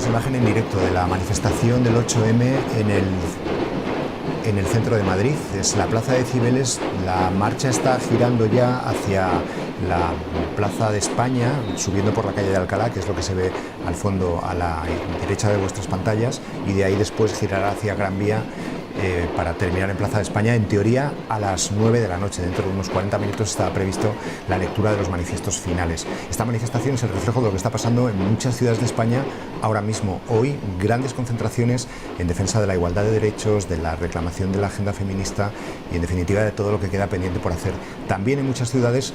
imagen en directo de la manifestación del 8M en el centro de Madrid. Es la Plaza de Cibeles. La marcha está girando ya hacia la Plaza de España, subiendo por la calle de Alcalá, que es lo que se ve al fondo a la derecha de vuestras pantallas, y de ahí después girará hacia Gran Vía para terminar en Plaza de España, en teoría a las 9 de la noche. Dentro de unos 40 minutos está previsto la lectura de los manifiestos finales. Esta manifestación es el reflejo de lo que está pasando en muchas ciudades de España ahora mismo. Hoy, grandes concentraciones en defensa de la igualdad de derechos, de la reclamación de la agenda feminista y, en definitiva, de todo lo que queda pendiente por hacer. También en muchas ciudades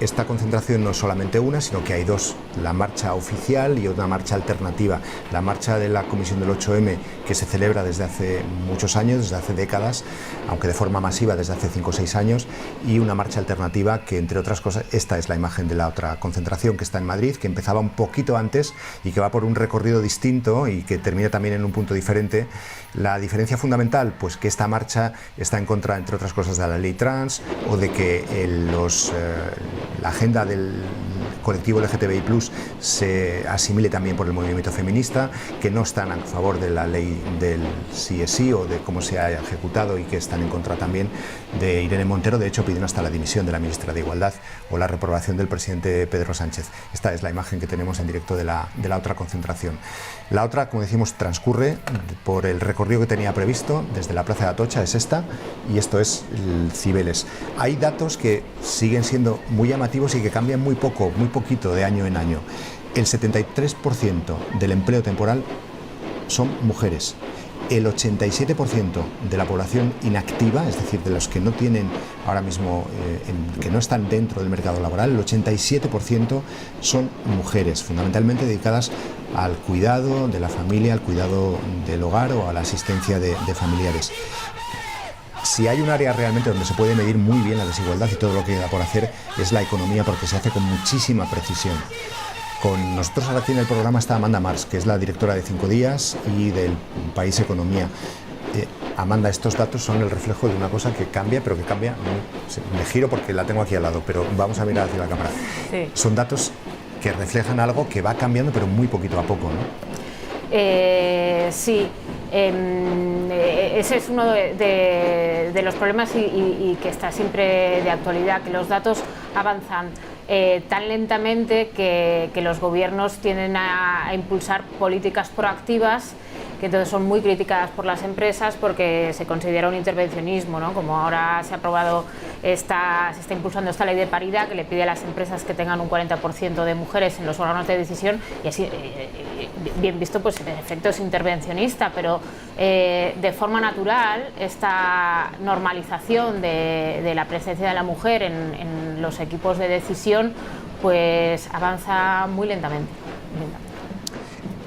esta concentración no es solamente una, sino que hay dos: la marcha oficial y una marcha alternativa. La marcha de la Comisión del 8M, que se celebra desde hace muchos años, desde hace décadas, aunque de forma masiva desde hace 5 o 6 años, y una marcha alternativa que, entre otras cosas, esta es la imagen de la otra concentración, que está en Madrid, que empezaba un poquito antes y que va por un recorrido distinto y que termina también en un punto diferente. La diferencia fundamental, pues que esta marcha está en contra, entre otras cosas, de la ley trans, o de que la agenda del colectivo LGTBI+ se asimile también por el movimiento feminista, que no están a favor de la ley del sí es sí o de cómo se ha ejecutado, y que están en contra también de Irene Montero. De hecho, piden hasta la dimisión de la ministra de Igualdad o la reprobación del presidente Pedro Sánchez. Esta es la imagen que tenemos en directo de la otra concentración. La otra, como decimos, transcurre por el recorrido que tenía previsto desde la Plaza de Atocha, es esta, y esto es el Cibeles. Hay datos que siguen siendo muy llamativos y que cambian muy poquito de año en año. El 73% del empleo temporal son mujeres. El 87% de la población inactiva, es decir, de los que no tienen ahora mismo, que no están dentro del mercado laboral, el 87% son mujeres, fundamentalmente dedicadas al cuidado de la familia, al cuidado del hogar o a la asistencia de familiares. Si hay un área realmente donde se puede medir muy bien la desigualdad y todo lo que queda por hacer, es la economía, porque se hace con muchísima precisión. Con nosotros ahora aquí en el programa está Amanda Mars, que es la directora de 5 días y del País Economía. Amanda, estos datos son el reflejo de una cosa que cambia, pero que cambia. Me giro porque la tengo aquí al lado, pero vamos a mirar hacia la cámara. Sí. Son datos que reflejan algo que va cambiando, pero muy poquito a poco, ¿no? Sí. Ese es uno de los problemas y que está siempre de actualidad, que los datos avanzan tan lentamente que los gobiernos tienden a impulsar políticas proactivas que entonces son muy criticadas por las empresas porque se considera un intervencionismo, ¿no? Como ahora se ha aprobado, se está impulsando esta ley de paridad que le pide a las empresas que tengan un 40% de mujeres en los órganos de decisión, y así, bien visto, pues en efecto es intervencionista, pero de forma natural esta normalización de la presencia de la mujer en los equipos de decisión pues avanza muy lentamente.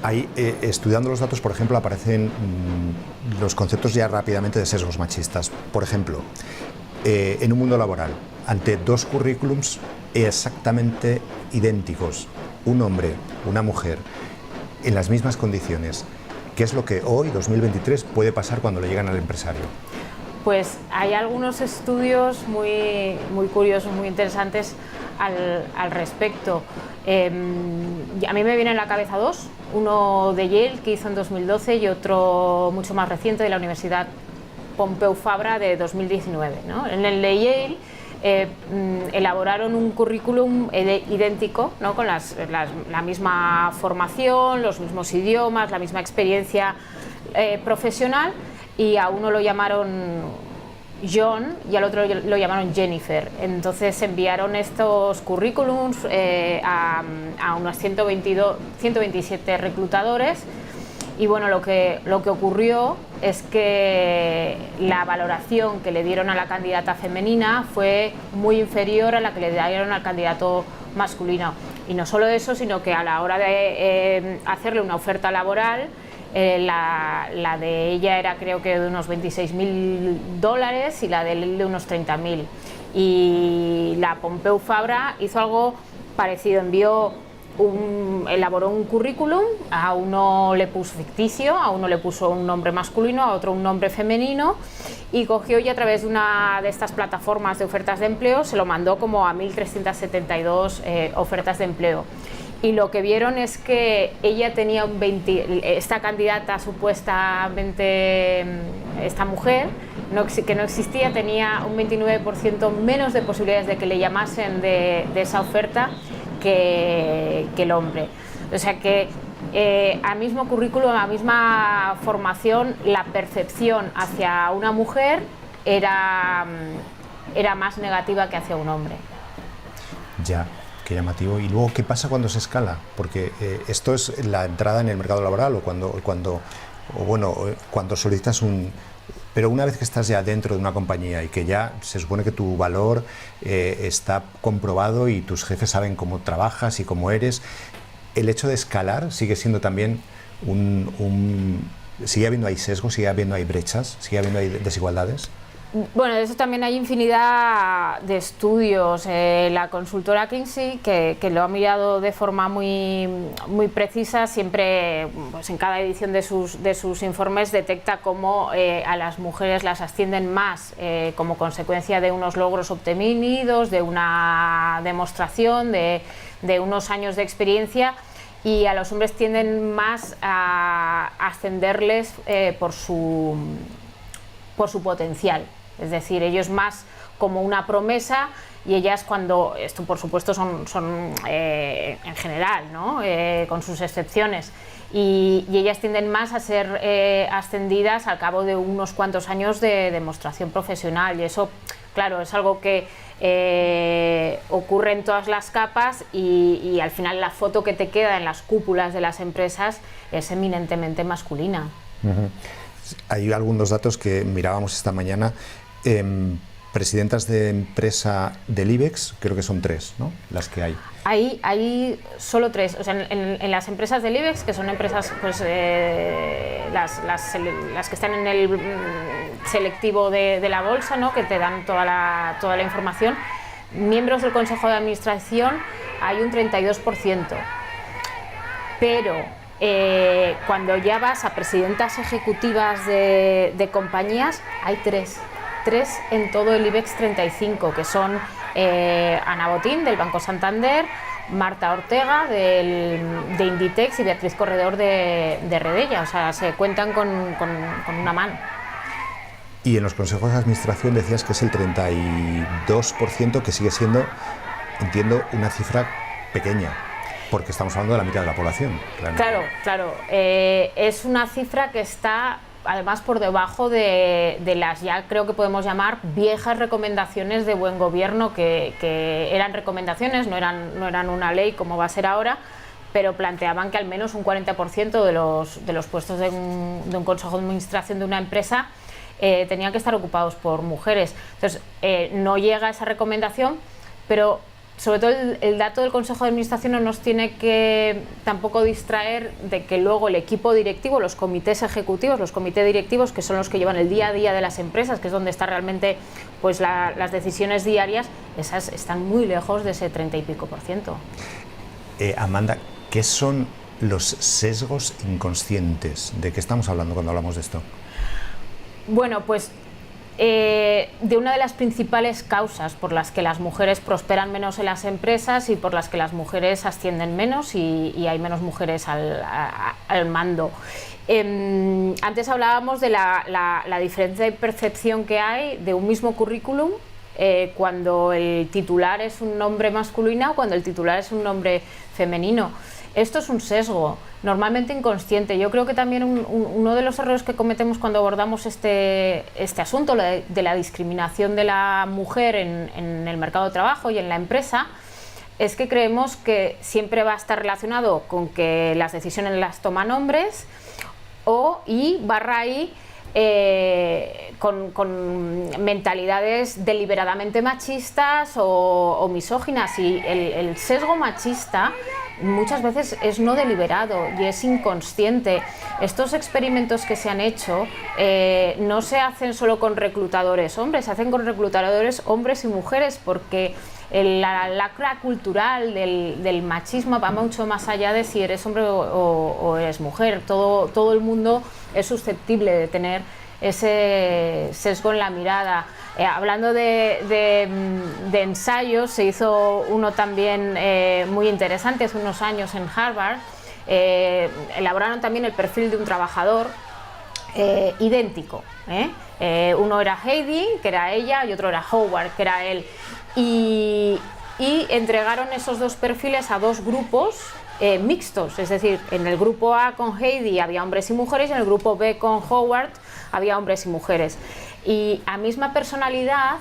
Ahí, estudiando los datos, por ejemplo, aparecen los conceptos ya rápidamente de sesgos machistas. Por ejemplo, en un mundo laboral, ante dos currículums exactamente idénticos, un hombre, una mujer, en las mismas condiciones, ¿qué es lo que hoy, 2023, puede pasar cuando le llegan al empresario? Pues hay algunos estudios muy curiosos, muy interesantes al respecto. A mí me vienen a la cabeza dos, uno de Yale, que hizo en 2012, y otro mucho más reciente, de la Universidad Pompeu Fabra, de 2019, ¿no? En el de Yale elaboraron un currículum idéntico, ¿no? Con la misma formación, los mismos idiomas, la misma experiencia profesional, y a uno lo llamaron John y al otro lo llamaron Jennifer. Entonces enviaron estos currículums a unos 127 reclutadores, y bueno, lo que ocurrió es que la valoración que le dieron a la candidata femenina fue muy inferior a la que le dieron al candidato masculino. Y no solo eso, sino que a la hora de hacerle una oferta laboral, la de ella era, creo que, de unos $26.000 y la de él de unos 30.000. Y la Pompeu Fabra hizo algo parecido, elaboró un currículum, a uno le puso ficticio, a uno le puso un nombre masculino, a otro un nombre femenino, y cogió, y a través de una de estas plataformas de ofertas de empleo se lo mandó como a 1.372 ofertas de empleo. y lo que vieron es que ella tenía esta candidata supuestamente, esta mujer, que no existía, tenía un 29% menos de posibilidades de que le llamasen de esa oferta que el hombre. O sea que al mismo currículum, a la misma formación, la percepción hacia una mujer era más negativa que hacia un hombre. Ya, qué llamativo. ¿Y luego qué pasa cuando se escala? Porque esto es la entrada en el mercado laboral o cuando solicitas un... Pero una vez que estás ya dentro de una compañía y que ya se supone que tu valor está comprobado y tus jefes saben cómo trabajas y cómo eres, el hecho de escalar sigue siendo también sigue habiendo ahí sesgos, sigue habiendo ahí brechas, sigue habiendo ahí desigualdades. Bueno, de eso también hay infinidad de estudios. La consultora Kinsey, que lo ha mirado de forma muy precisa, siempre pues en cada edición de sus informes detecta cómo a las mujeres las ascienden más como consecuencia de unos logros obtenidos, de una demostración, de unos años de experiencia, y a los hombres tienden más a ascenderles por su potencial. Es decir, ellos más como una promesa y ellas cuando, esto por supuesto son en general, ¿no? Con sus excepciones, y ellas tienden más a ser ascendidas al cabo de unos cuantos años de demostración profesional, y eso, claro, es algo que ocurre en todas las capas y al final la foto que te queda en las cúpulas de las empresas es eminentemente masculina. Uh-huh. Hay algunos datos que mirábamos esta mañana. Presidentas de empresa del IBEX, creo que son 3, ¿no? Las que hay. Hay solo 3. O sea, en las empresas del IBEX, que son empresas, pues, las que están en el selectivo de la bolsa, ¿no? Que te dan toda la información, miembros del Consejo de Administración hay un 32%. Pero cuando ya vas a presidentas ejecutivas de compañías, hay 3 en todo el IBEX 35, que son Ana Botín, del Banco Santander, Marta Ortega, de Inditex, y Beatriz Corredor, de Redella. O sea, se cuentan con una mano. Y en los consejos de administración decías que es el 32%, que sigue siendo, entiendo, una cifra pequeña, porque estamos hablando de la mitad de la población. Realmente. Claro. Es una cifra que está además por debajo de las, ya creo que podemos llamar, viejas recomendaciones de buen gobierno, que eran recomendaciones, no eran una ley como va a ser ahora, pero planteaban que al menos un 40% de los puestos de un consejo de administración de una empresa tenían que estar ocupados por mujeres. Entonces, no llega esa recomendación, pero sobre todo el dato del Consejo de Administración no nos tiene que tampoco distraer de que luego el equipo directivo, los comités ejecutivos, los comités directivos, que son los que llevan el día a día de las empresas, que es donde está realmente pues las decisiones diarias, esas están muy lejos de ese 30 y pico %. Amanda, ¿qué son los sesgos inconscientes? ¿De qué estamos hablando cuando hablamos de esto? Bueno, pues de una de las principales causas por las que las mujeres prosperan menos en las empresas y por las que las mujeres ascienden menos y hay menos mujeres al mando. Antes hablábamos de la diferencia de percepción que hay de un mismo currículum cuando el titular es un nombre masculino o cuando el titular es un nombre femenino. Esto es un sesgo, normalmente inconsciente. Yo creo que también uno de los errores que cometemos cuando abordamos este asunto de la discriminación de la mujer en el mercado de trabajo y en la empresa es que creemos que siempre va a estar relacionado con que las decisiones las toman hombres con mentalidades deliberadamente machistas o misóginas, y el sesgo machista muchas veces es no deliberado y es inconsciente. Estos experimentos que se han hecho no se hacen solo con reclutadores hombres, se hacen con reclutadores hombres y mujeres, porque La lacra cultural del machismo va mucho más allá de si eres hombre o eres mujer. Todo el mundo es susceptible de tener ese sesgo en la mirada. Hablando de ensayos, se hizo uno también muy interesante hace unos años en Harvard. Elaboraron también el perfil de un trabajador idéntico. Uno era Heidi, que era ella, y otro era Howard, que era él. Y entregaron esos dos perfiles a dos grupos mixtos, es decir, en el grupo A con Heidi había hombres y mujeres y en el grupo B con Howard había hombres y mujeres. Y a misma personalidad,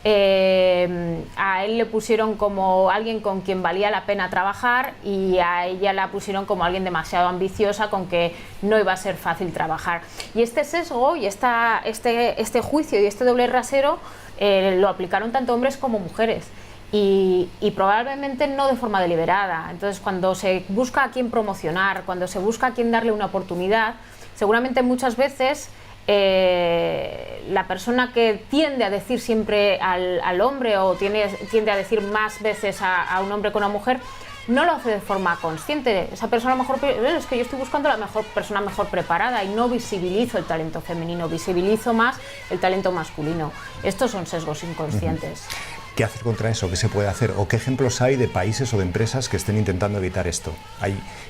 a él le pusieron como alguien con quien valía la pena trabajar y a ella la pusieron como alguien demasiado ambiciosa con que no iba a ser fácil trabajar. Y este sesgo y este juicio y este doble rasero lo aplicaron tanto hombres como mujeres. Y probablemente no de forma deliberada. Entonces, cuando se busca a quién promocionar, cuando se busca a quién darle una oportunidad, seguramente muchas veces la persona que tiende a decir siempre al hombre o tiende a decir más veces a un hombre que a una mujer, no lo hace de forma consciente. Esa persona mejor, es que yo estoy buscando la mejor persona mejor preparada y no visibilizo el talento femenino, visibilizo más el talento masculino. Estos son sesgos inconscientes. ¿Qué hacer contra eso? ¿Qué se puede hacer? ¿O qué ejemplos hay de países o de empresas que estén intentando evitar esto?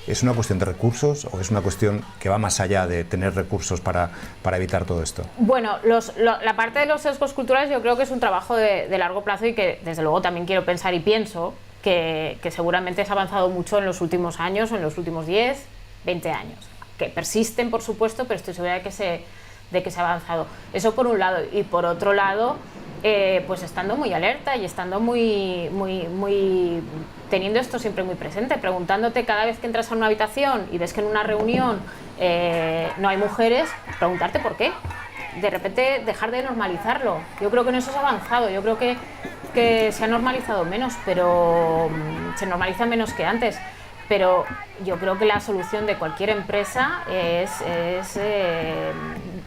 ¿Es una cuestión de recursos o es una cuestión que va más allá de tener recursos para evitar todo esto? Bueno, la parte de los sesgos culturales yo creo que es un trabajo de largo plazo y que desde luego también quiero pensar y pienso que seguramente se ha avanzado mucho en los últimos años, en los últimos 10, 20 años. Que persisten, por supuesto, pero estoy segura de que se ha avanzado. Eso por un lado. Y por otro lado, pues estando muy alerta y estando muy teniendo esto siempre muy presente, preguntándote cada vez que entras a una habitación y ves que en una reunión no hay mujeres, preguntarte por qué. De repente dejar de normalizarlo. Yo creo que en eso se ha avanzado, yo creo que se ha normalizado menos, pero se normaliza menos que antes. Pero yo creo que la solución de cualquier empresa es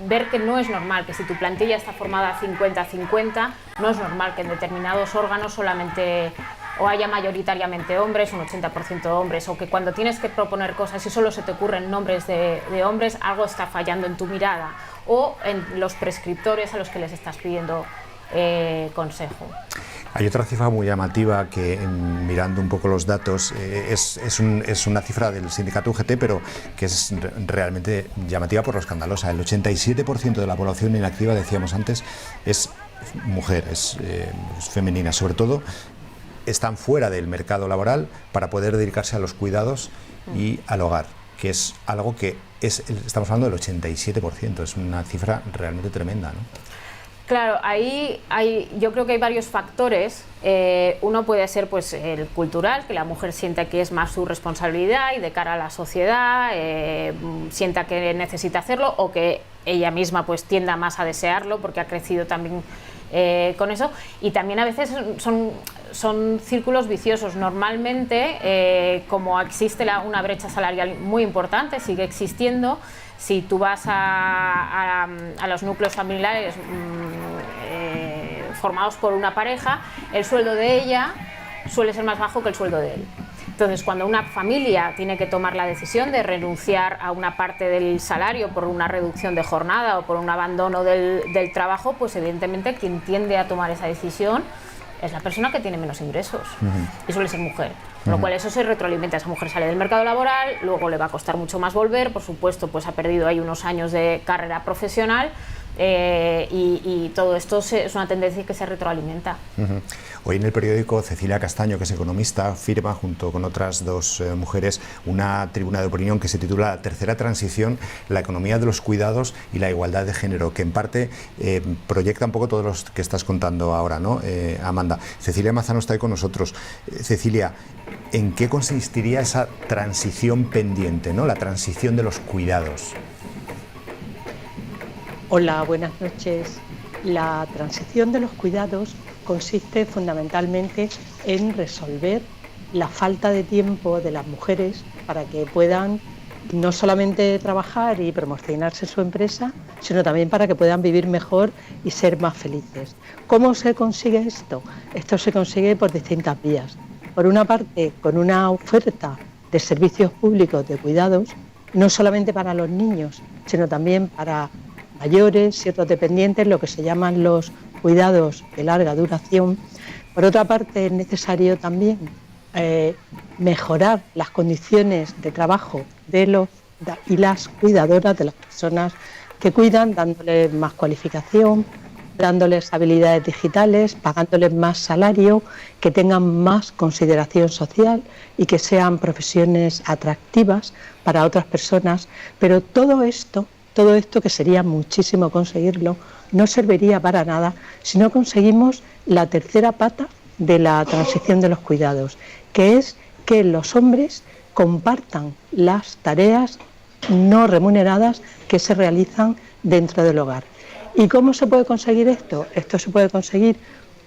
ver que no es normal, que si tu plantilla está formada 50-50, no es normal que en determinados órganos solamente o haya mayoritariamente hombres, un 80% hombres, o que cuando tienes que proponer cosas y solo se te ocurren nombres de hombres, algo está fallando en tu mirada o en los prescriptores a los que les estás pidiendo consejo. Hay otra cifra muy llamativa que, mirando un poco los datos, es una cifra del sindicato UGT, pero que es realmente llamativa por lo escandalosa. El 87% de la población inactiva, decíamos antes, es mujer, es femenina. Sobre todo, están fuera del mercado laboral para poder dedicarse a los cuidados y al hogar, que es algo que estamos hablando del 87%. Es una cifra realmente tremenda, ¿no? Claro, yo creo que hay varios factores. Uno puede ser pues el cultural, que la mujer sienta que es más su responsabilidad y de cara a la sociedad, sienta que necesita hacerlo o que ella misma pues tienda más a desearlo porque ha crecido también con eso. Y también a veces son círculos viciosos. Normalmente, como existe una brecha salarial muy importante, sigue existiendo. Si tú vas a los núcleos familiares formados por una pareja, el sueldo de ella suele ser más bajo que el sueldo de él. Entonces, cuando una familia tiene que tomar la decisión de renunciar a una parte del salario por una reducción de jornada o por un abandono del trabajo, pues evidentemente quien tiende a tomar esa decisión es la persona que tiene menos ingresos y suele ser mujer. Con lo cual eso se retroalimenta, esa mujer sale del mercado laboral, luego le va a costar mucho más volver, por supuesto pues ha perdido ahí unos años de carrera profesional y todo esto es una tendencia que se retroalimenta. Hoy en el periódico Cecilia Castaño, que es economista, firma junto con otras dos mujeres una tribuna de opinión que se titula La tercera transición, la economía de los cuidados y la igualdad de género, que en parte proyecta un poco todo lo que estás contando ahora, ¿no, Amanda? Cecilia Mazano está ahí con nosotros. Cecilia, ¿en qué consistiría esa transición pendiente, ¿no? La transición de los cuidados. Hola, buenas noches. La transición de los cuidados consiste fundamentalmente en resolver la falta de tiempo de las mujeres para que puedan no solamente trabajar y promocionarse su empresa, sino también para que puedan vivir mejor y ser más felices. ¿Cómo se consigue esto? Esto se consigue por distintas vías. Por una parte, con una oferta de servicios públicos de cuidados, no solamente para los niños, sino también para mayores y otros dependientes, lo que se llaman los cuidados de larga duración. Por otra parte, es necesario también mejorar las condiciones de trabajo de los y las cuidadoras, de las personas que cuidan, dándoles más cualificación, dándoles habilidades digitales, pagándoles más salario, que tengan más consideración social y que sean profesiones atractivas para otras personas. Pero todo esto que sería muchísimo conseguirlo, no serviría para nada si no conseguimos la tercera pata de la transición de los cuidados, que es que los hombres compartan las tareas no remuneradas que se realizan dentro del hogar. ¿Y cómo se puede conseguir esto? Esto se puede conseguir,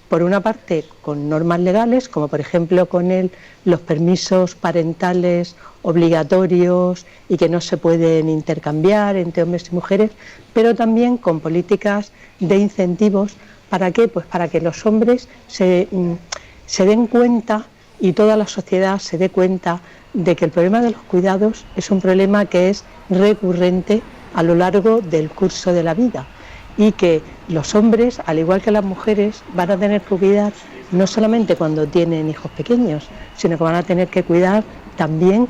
por una parte, con normas legales, como por ejemplo con los permisos parentales obligatorios y que no se pueden intercambiar entre hombres y mujeres, pero también con políticas de incentivos. ¿Para qué? Pues para que los hombres se den cuenta y toda la sociedad se dé cuenta de que el problema de los cuidados es un problema que es recurrente a lo largo del curso de la vida y que los hombres, al igual que las mujeres, van a tener que cuidar no solamente cuando tienen hijos pequeños, sino que van a tener que cuidar también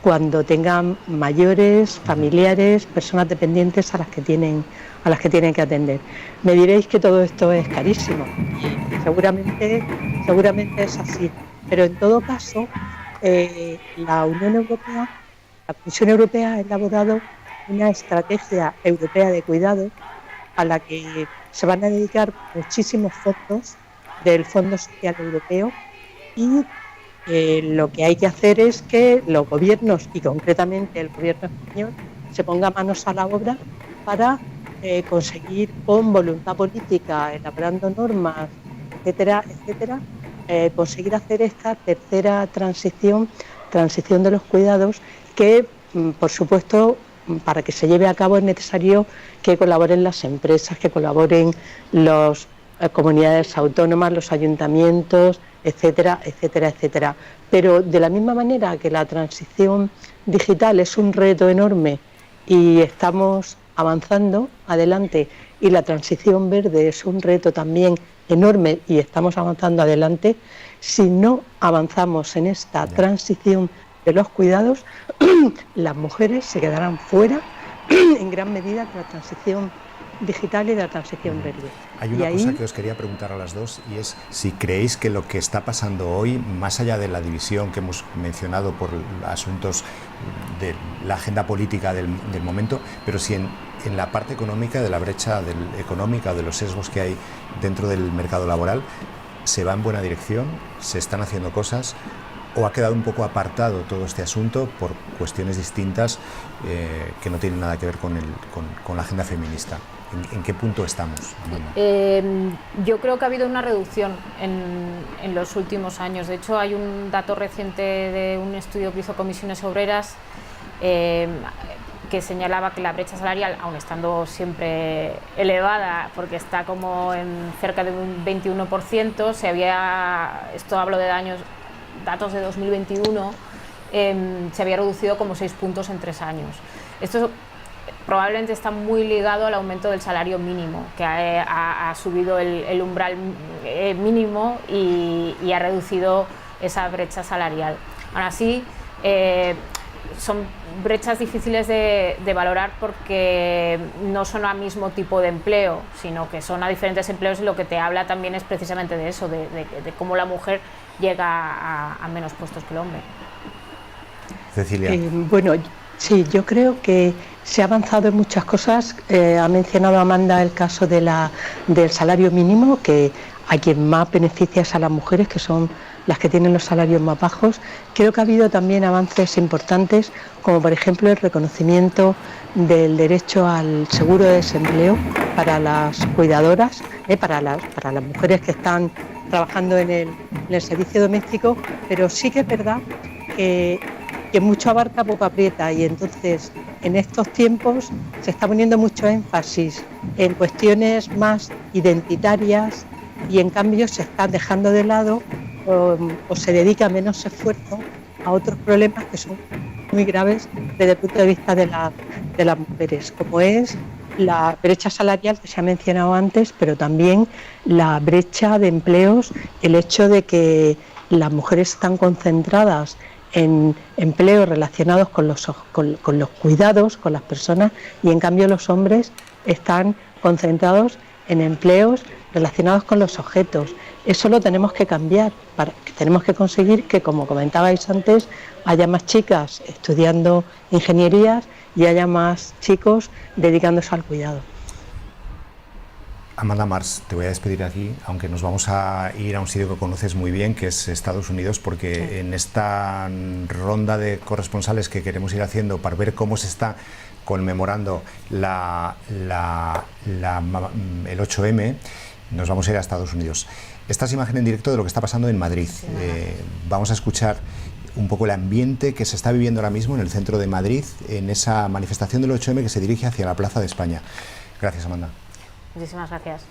cuando tengan mayores, familiares, personas dependientes a las que tienen que atender. Me diréis que todo esto es carísimo. Seguramente es así, pero en todo caso la Unión Europea, la Comisión Europea ha elaborado una estrategia europea de cuidado a la que se van a dedicar muchísimos fondos del Fondo Social Europeo y lo que hay que hacer es que los gobiernos y concretamente el gobierno español se ponga manos a la obra para conseguir con voluntad política, elaborando normas, etcétera, etcétera, conseguir hacer esta tercera transición de los cuidados que, por supuesto, para que se lleve a cabo es necesario que colaboren las empresas, que colaboren las comunidades autónomas, los ayuntamientos, etcétera, etcétera, etcétera. Pero de la misma manera que la transición digital es un reto enorme y estamos avanzando adelante, y la transición verde es un reto también enorme y estamos avanzando adelante, si no avanzamos en esta transición de los cuidados, las mujeres se quedarán fuera en gran medida de la transición digital y de la transición verde. Hay una cosa que os quería preguntar a las dos, y es si creéis que lo que está pasando hoy, más allá de la división que hemos mencionado por asuntos de la agenda política del momento, pero si en la parte económica, de la brecha económica, de los sesgos que hay dentro del mercado laboral, se va en buena dirección, se están haciendo cosas, o ha quedado un poco apartado todo este asunto por cuestiones distintas que no tienen nada que ver con la agenda feminista. ¿En qué punto estamos? Yo creo que ha habido una reducción en los últimos años. De hecho, hay un dato reciente de un estudio que hizo Comisiones Obreras que señalaba que la brecha salarial, aun estando siempre elevada, porque está como en cerca de un 21%, esto hablo de datos de 2021, se había reducido como 6 puntos en 3 años. Esto probablemente está muy ligado al aumento del salario mínimo, que ha subido el umbral mínimo y ha reducido esa brecha salarial. Aún así, son brechas difíciles de valorar porque no son al mismo tipo de empleo, sino que son a diferentes empleos, y lo que te habla también es precisamente de eso, de cómo la mujer llega a menos puestos que el hombre. Cecilia. Bueno, sí, yo creo que se ha avanzado en muchas cosas. Ha mencionado Amanda el caso del salario mínimo, que a quien más beneficia es a las mujeres, que son las que tienen los salarios más bajos. Creo que ha habido también avances importantes, como por ejemplo el reconocimiento del derecho al seguro de desempleo para las cuidadoras, para las mujeres que están trabajando en el servicio doméstico, pero sí que es verdad que que mucho abarca, poco aprieta, y entonces en estos tiempos se está poniendo mucho énfasis en cuestiones más identitarias y en cambio se está dejando de lado o se dedica menos esfuerzo a otros problemas que son muy graves desde el punto de vista de las mujeres, como es la brecha salarial que se ha mencionado antes, pero también la brecha de empleos, el hecho de que las mujeres están concentradas en empleos relacionados con los cuidados, con las personas, y en cambio los hombres están concentrados en empleos relacionados con los objetos. Eso lo tenemos que cambiar, tenemos que conseguir que, como comentabais antes, haya más chicas estudiando ingenierías y haya más chicos dedicándose al cuidado. Amanda Mars, te voy a despedir aquí, aunque nos vamos a ir a un sitio que conoces muy bien, que es Estados Unidos, porque sí, en esta ronda de corresponsales que queremos ir haciendo para ver cómo se está conmemorando el 8M, nos vamos a ir a Estados Unidos. Esta es imagen en directo de lo que está pasando en Madrid. Sí, vamos a escuchar un poco el ambiente que se está viviendo ahora mismo en el centro de Madrid, en esa manifestación del 8M que se dirige hacia la Plaza de España. Gracias, Amanda. Muchísimas gracias.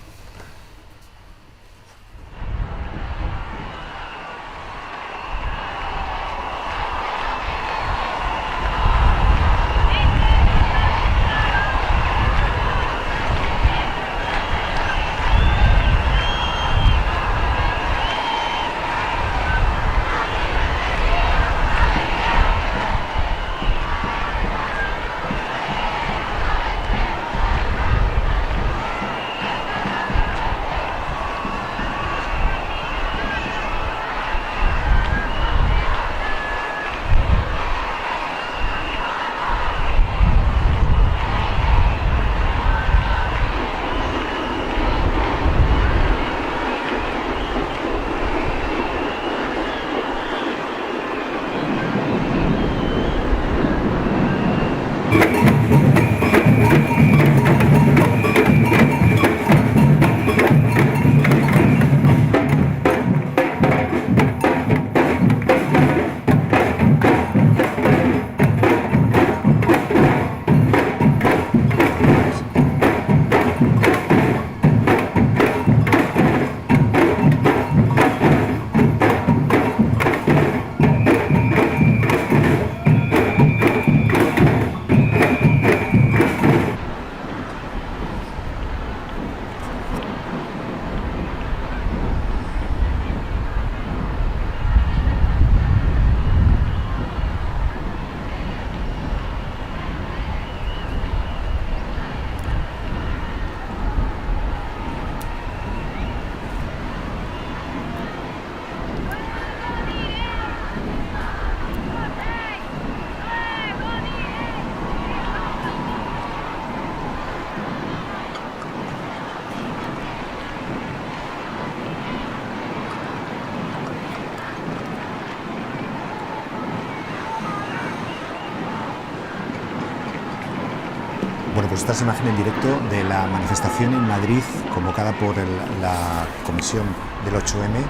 Bueno, pues esta es imagen en directo de la manifestación en Madrid convocada por la Comisión del 8M.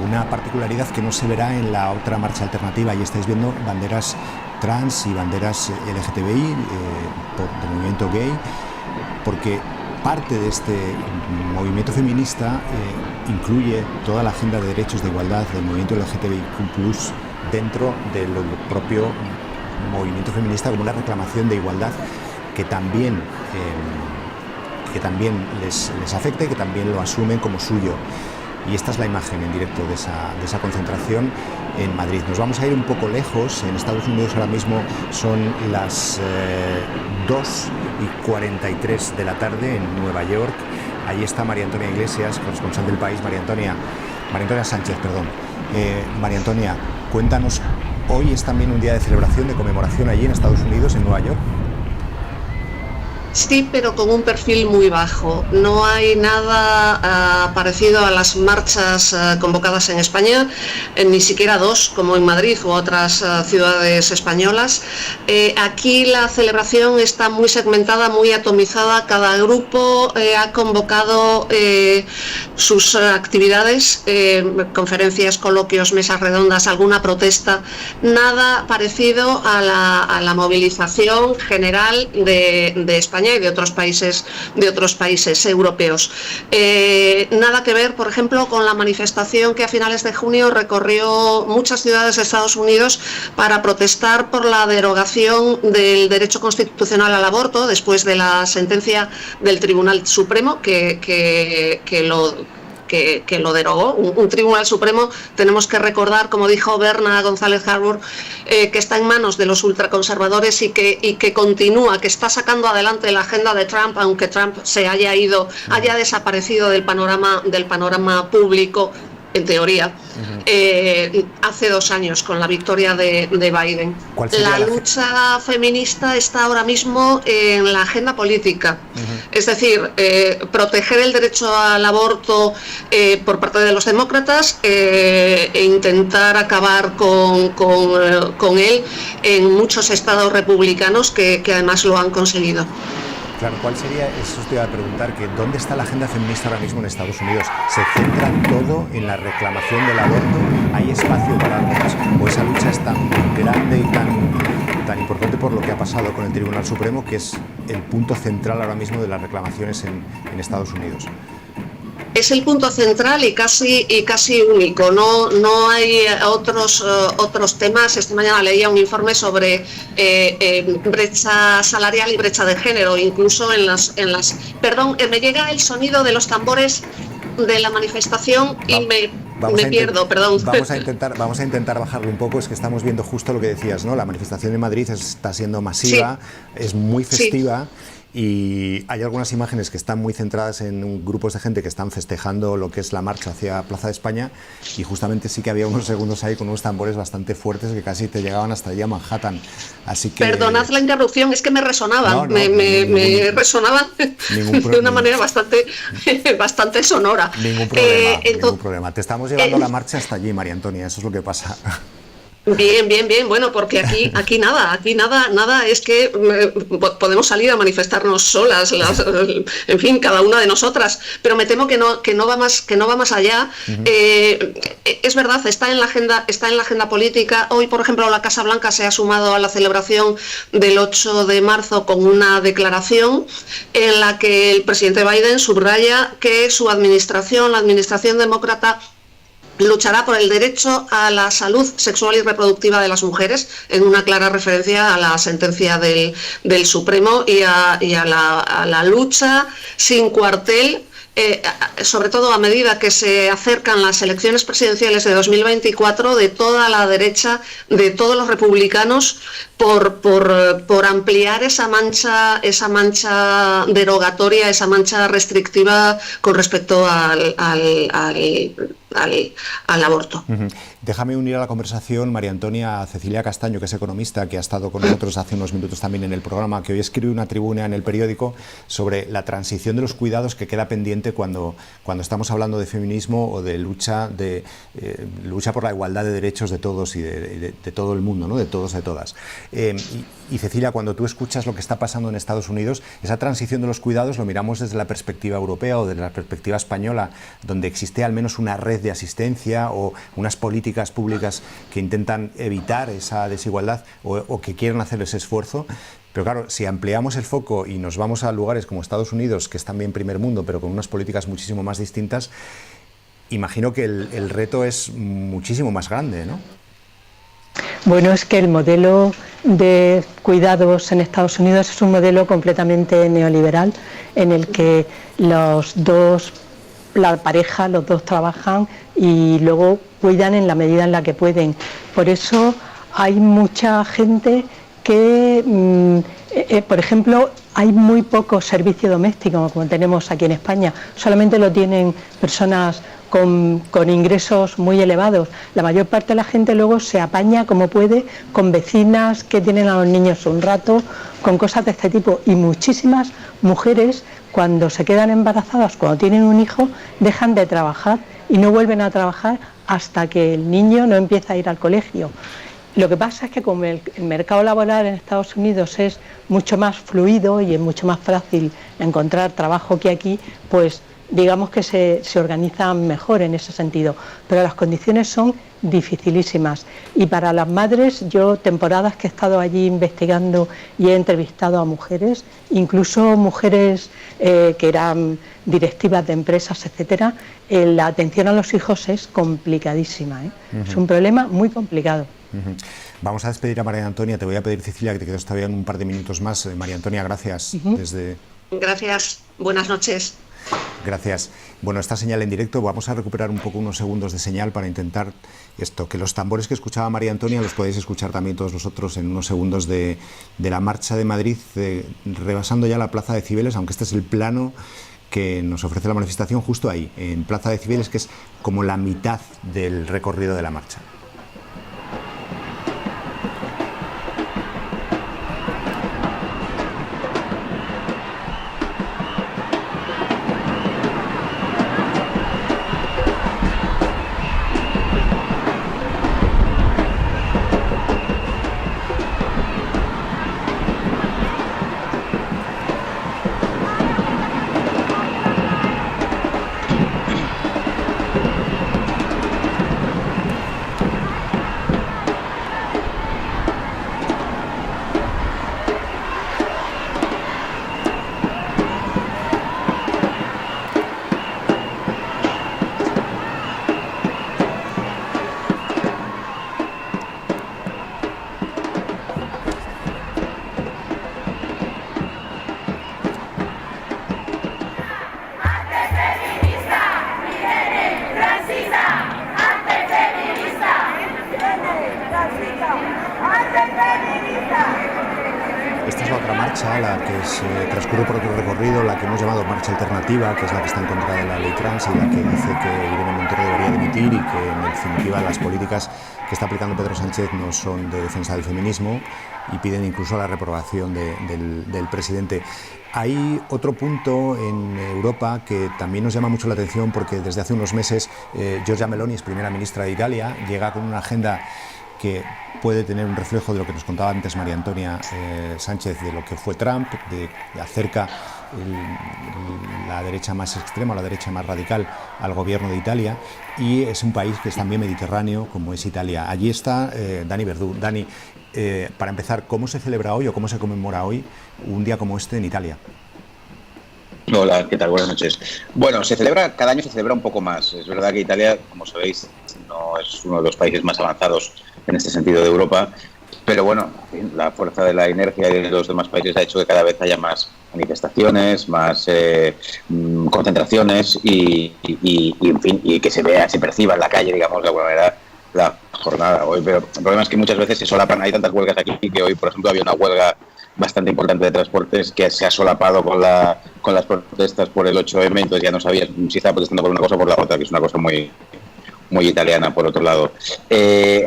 Una particularidad que no se verá en la otra marcha alternativa, y estáis viendo banderas trans y banderas LGTBI del movimiento gay, porque parte de este movimiento feminista incluye toda la agenda de derechos de igualdad del movimiento LGTBIQ+ dentro del propio movimiento feminista, como una reclamación de igualdad que también les afecta y que también lo asumen como suyo. Y esta es la imagen en directo de esa concentración en Madrid. Nos vamos a ir un poco lejos. En Estados Unidos ahora mismo son las 2:43 de la tarde en Nueva York. Allí está María Antonia Iglesias, corresponsal del País. María Antonia Sánchez, perdón. María Antonia, cuéntanos, hoy es también un día de celebración, de conmemoración allí en Estados Unidos, en Nueva York. Sí, pero con un perfil muy bajo. No hay nada parecido a las marchas convocadas en España, ni siquiera dos, como en Madrid u otras ciudades españolas. Aquí la celebración está muy segmentada, muy atomizada. Cada grupo ha convocado sus actividades, conferencias, coloquios, mesas redondas, alguna protesta. Nada parecido a la movilización general de España y de otros países europeos. Nada que ver, por ejemplo, con la manifestación que a finales de junio recorrió muchas ciudades de Estados Unidos para protestar por la derogación del derecho constitucional al aborto después de la sentencia del Tribunal Supremo que lo derogó. Un Tribunal Supremo, tenemos que recordar, como dijo Berna González Harbour, que está en manos de los ultraconservadores y que continúa, que está sacando adelante la agenda de Trump, aunque Trump se haya desaparecido del panorama público, en teoría, hace 2 años con la victoria de Biden. La lucha feminista está ahora mismo en la agenda política. Es decir, proteger el derecho al aborto por parte de los demócratas e intentar acabar con él en muchos estados republicanos que además lo han conseguido. Claro, ¿cuál sería, eso te iba a preguntar, que dónde está la agenda feminista ahora mismo en Estados Unidos? ¿Se centra todo en la reclamación del aborto? ¿Hay espacio para algo más? ¿O esa lucha es tan grande y tan importante por lo que ha pasado con el Tribunal Supremo, que es el punto central ahora mismo de las reclamaciones en Estados Unidos? Es el punto central y casi único. No hay otros temas. Esta mañana leía un informe sobre brecha salarial y brecha de género, incluso en las. Perdón, me llega el sonido de los tambores de la manifestación y me pierdo, perdón. Vamos a intentar bajarlo un poco. Es que estamos viendo justo lo que decías, ¿no? La manifestación en Madrid está siendo masiva, sí, es muy festiva. Sí. Y hay algunas imágenes que están muy centradas en grupos de gente que están festejando lo que es la marcha hacia Plaza de España, y justamente sí que había unos segundos ahí con unos tambores bastante fuertes que casi te llegaban hasta allá a Manhattan. Así que... Perdonad la interrupción, es que me resonaban, me resonaban de una manera bastante sonora. Ningún problema. Te estamos llevando la marcha hasta allí, María Antonia, eso es lo que pasa. Bien, bueno, porque aquí nada, es que podemos salir a manifestarnos solas, en fin, cada una de nosotras, pero me temo que no va más allá. Es verdad, está en la agenda política. Hoy, por ejemplo, la Casa Blanca se ha sumado a la celebración del 8 de marzo con una declaración en la que el presidente Biden subraya que su administración, la administración demócrata, luchará por el derecho a la salud sexual y reproductiva de las mujeres, en una clara referencia a la sentencia del Supremo y a la lucha sin cuartel, sobre todo a medida que se acercan las elecciones presidenciales de 2024, de toda la derecha, de todos los republicanos, por ampliar esa mancha derogatoria, esa mancha restrictiva con respecto al aborto. Déjame unir a la conversación, María Antonia, a Cecilia Castaño, que es economista, que ha estado con nosotros hace unos minutos también en el programa, que hoy escribe una tribuna en El Periódico sobre la transición de los cuidados que queda pendiente cuando estamos hablando de feminismo o de lucha por la igualdad de derechos de todos y de todo el mundo, ¿no? De todos, de todas. Y Cecilia, cuando tú escuchas lo que está pasando en Estados Unidos, esa transición de los cuidados lo miramos desde la perspectiva europea o desde la perspectiva española, donde existe al menos una red de asistencia o unas políticas públicas que intentan evitar esa desigualdad o que quieren hacer ese esfuerzo. Pero claro, si ampliamos el foco y nos vamos a lugares como Estados Unidos, que es también primer mundo, pero con unas políticas muchísimo más distintas, imagino que el reto es muchísimo más grande, ¿no? Bueno, es que el modelo de cuidados en Estados Unidos es un modelo completamente neoliberal, en el que los dos trabajan y luego cuidan en la medida en la que pueden. Por eso hay mucha gente que, por ejemplo, hay muy poco servicio doméstico como tenemos aquí en España. Solamente lo tienen personas con ingresos muy elevados. La mayor parte de la gente luego se apaña como puede con vecinas que tienen a los niños un rato, con cosas de este tipo. Y muchísimas mujeres, cuando se quedan embarazadas, cuando tienen un hijo, dejan de trabajar y no vuelven a trabajar hasta que el niño no empieza a ir al colegio. Lo que pasa es que como el mercado laboral en Estados Unidos es mucho más fluido y es mucho más fácil encontrar trabajo que aquí, pues digamos que se organizan mejor en ese sentido, pero las condiciones son dificilísimas. Y para las madres, yo temporadas que he estado allí investigando y he entrevistado a mujeres, incluso mujeres que eran directivas de empresas, etcétera, la atención a los hijos es complicadísima, ¿eh? Es un problema muy complicado. Vamos a despedir a María Antonia. Te voy a pedir, Cecilia, que te quedes todavía en un par de minutos más. María Antonia, gracias. Gracias, buenas noches. Gracias. Bueno, esta señal en directo, vamos a recuperar un poco unos segundos de señal para intentar esto, que los tambores que escuchaba María Antonia los podéis escuchar también todos vosotros en unos segundos de la Marcha de Madrid, rebasando ya la Plaza de Cibeles, aunque este es el plano que nos ofrece la manifestación justo ahí, en Plaza de Cibeles, que es como la mitad del recorrido de la marcha. Esta es la otra marcha, la que se transcurre por otro recorrido, la que hemos llamado marcha alternativa, que es la que está en contra de la ley trans y la que dice que Irene Montero debería dimitir y que en definitiva las políticas que está aplicando Pedro Sánchez no son de defensa del feminismo y piden incluso la reprobación del presidente. Hay otro punto en Europa que también nos llama mucho la atención porque desde hace unos meses Giorgia Meloni es primera ministra de Italia, llega con una agenda que puede tener un reflejo de lo que nos contaba antes María Antonia Sánchez, de lo que fue Trump, de acerca la derecha más extrema, la derecha más radical al gobierno de Italia, y es un país que es también mediterráneo como es Italia. Allí está Dani Verdú. Dani, para empezar, ¿cómo se celebra hoy o cómo se conmemora hoy un día como este en Italia? Hola, ¿qué tal? Buenas noches. Bueno, cada año se celebra un poco más. Es verdad que Italia, como sabéis, no es uno de los países más avanzados en este sentido de Europa, pero bueno, la fuerza de la inercia de los demás países ha hecho que cada vez haya más manifestaciones, más concentraciones y en fin, y que se vea, se perciba en la calle, digamos, de alguna manera, la jornada hoy. Pero el problema es que muchas veces se solapan, hay tantas huelgas aquí que hoy, por ejemplo, había una huelga bastante importante de transportes que se ha solapado con las protestas por el 8M, entonces ya no sabías si estaba protestando por una cosa o por la otra, que es una cosa muy italiana, por otro lado.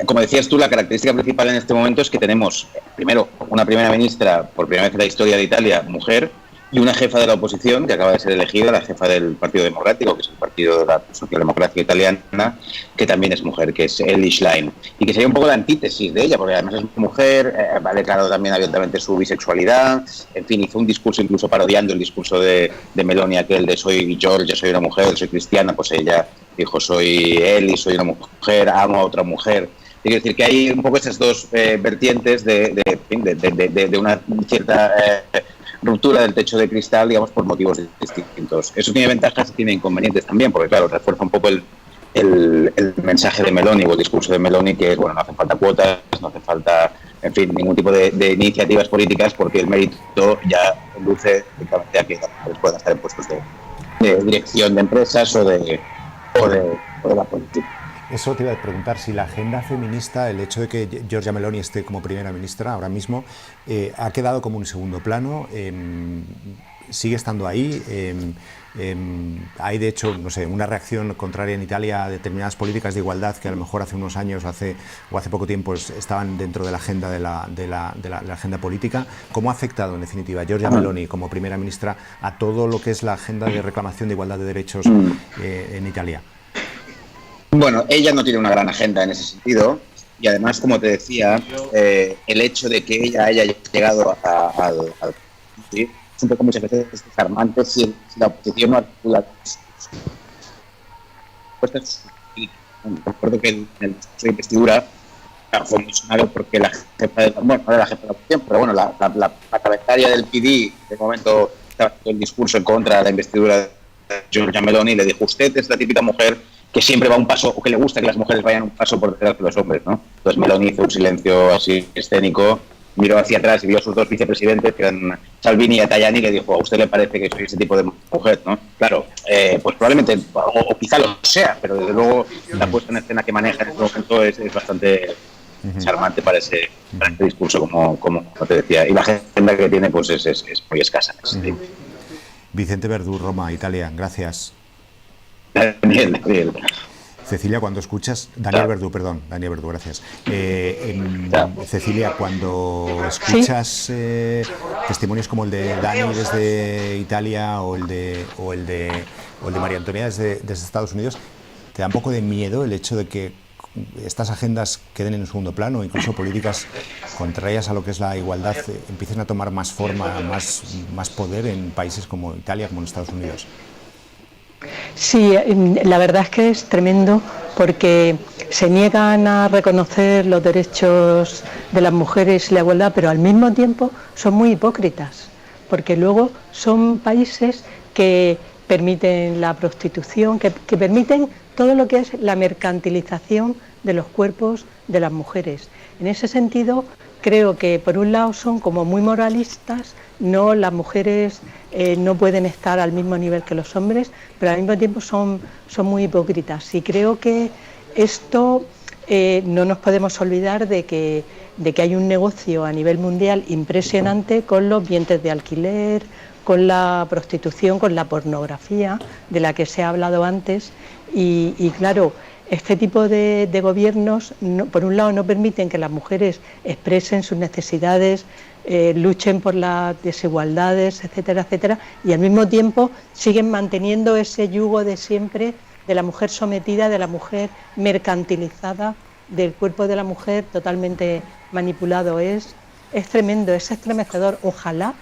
Como decías tú, la característica principal en este momento es que tenemos, primero, una primera ministra, por primera vez en la historia de Italia, mujer, y una jefa de la oposición que acaba de ser elegida, la jefa del Partido Democrático, que es el Partido de la Socialdemocracia Italiana, que también es mujer, que es Elly Schlein, y que sería un poco la antítesis de ella, porque además es mujer, ha declarado también abiertamente su bisexualidad, en fin, hizo un discurso incluso parodiando el discurso de Meloni, aquel de soy Georgia, soy una mujer, soy cristiana, pues ella dijo soy Elly, soy una mujer, amo a otra mujer. Quiero decir que hay un poco esas dos vertientes de una cierta ruptura del techo de cristal, digamos, por motivos distintos. Eso tiene ventajas y tiene inconvenientes también, porque claro, refuerza un poco el mensaje de Meloni o el discurso de Meloni, que es, bueno, no hace falta cuotas, no hace falta, en fin, ningún tipo de iniciativas políticas, porque el mérito ya conduce directamente a que las mujeres puedan estar en puestos de dirección de empresas o de la política. Eso te iba a preguntar, si la agenda feminista, el hecho de que Giorgia Meloni esté como primera ministra ahora mismo, ha quedado como un segundo plano. sigue estando ahí. Hay, de hecho, no sé, una reacción contraria en Italia a determinadas políticas de igualdad que a lo mejor hace unos años o hace poco tiempo estaban dentro de la agenda de la agenda política. ¿Cómo ha afectado, en definitiva, Giorgia Meloni como primera ministra a todo lo que es la agenda de reclamación de igualdad de derechos en Italia? Bueno, ella no tiene una gran agenda en ese sentido y además, como te decía, el hecho de que ella haya llegado al ¿sí? Es un poco muchas veces desarmante si la oposición no articula. Recuerdo que en el discurso de investidura fue muy sonado porque la jefa de no era la jefa de la oposición, pero bueno, la secretaria del PD de momento estaba haciendo el discurso en contra de la investidura de Giorgia Meloni y le dijo: usted es la típica mujer que siempre va un paso, o que le gusta que las mujeres vayan un paso por detrás de los hombres, ¿no? Entonces Meloni hizo un silencio así escénico, miró hacia atrás y vio a sus dos vicepresidentes, que eran Salvini y Tajani, y le dijo: ¿a usted le parece que soy ese tipo de mujer, no? Claro, pues probablemente, o quizá lo sea, pero desde luego la puesta en escena que maneja en este momento es bastante charmante para ese discurso, como te decía. Y la agenda que tiene pues es muy escasa. Vicente Verdú, Roma, Italia, gracias. Daniel. Cecilia, cuando escuchas... Daniel Verdú, gracias. Cecilia, cuando escuchas testimonios como el de Dani desde Italia o el de María Antonia desde Estados Unidos, ¿te da un poco de miedo el hecho de que estas agendas queden en un segundo plano, incluso políticas contrarias a lo que es la igualdad empiecen a tomar más forma, más poder en países como Italia, como en Estados Unidos? Sí, la verdad es que es tremendo porque se niegan a reconocer los derechos de las mujeres y la igualdad, pero al mismo tiempo son muy hipócritas, porque luego son países que permiten la prostitución, que permiten todo lo que es la mercantilización de los cuerpos de las mujeres. En ese sentido, creo que por un lado son como muy moralistas, no, las mujeres no pueden estar al mismo nivel que los hombres, pero al mismo tiempo son muy hipócritas. Y creo que esto no nos podemos olvidar de que hay un negocio a nivel mundial impresionante con los vientres de alquiler, con la prostitución, con la pornografía, de la que se ha hablado antes. Y claro, este tipo de gobiernos, por un lado, no permiten que las mujeres expresen sus necesidades, luchen por las desigualdades, etcétera, etcétera, y al mismo tiempo siguen manteniendo ese yugo de siempre de la mujer sometida, de la mujer mercantilizada, del cuerpo de la mujer totalmente manipulado. Es tremendo, es estremecedor. Ojalá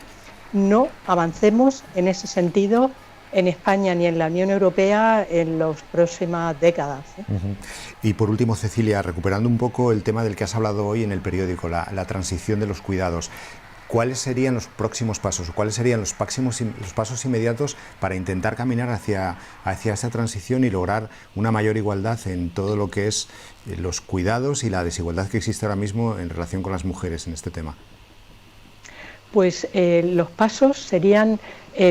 no avancemos en ese sentido en España ni en la Unión Europea en las próximas décadas. Y por último, Cecilia, recuperando un poco el tema del que has hablado hoy en el periódico, la transición de los cuidados, ¿cuáles serían los próximos pasos o cuáles serían los pasos inmediatos para intentar caminar hacia esa transición y lograr una mayor igualdad en todo lo que es los cuidados y la desigualdad que existe ahora mismo en relación con las mujeres en este tema? Pues los pasos serían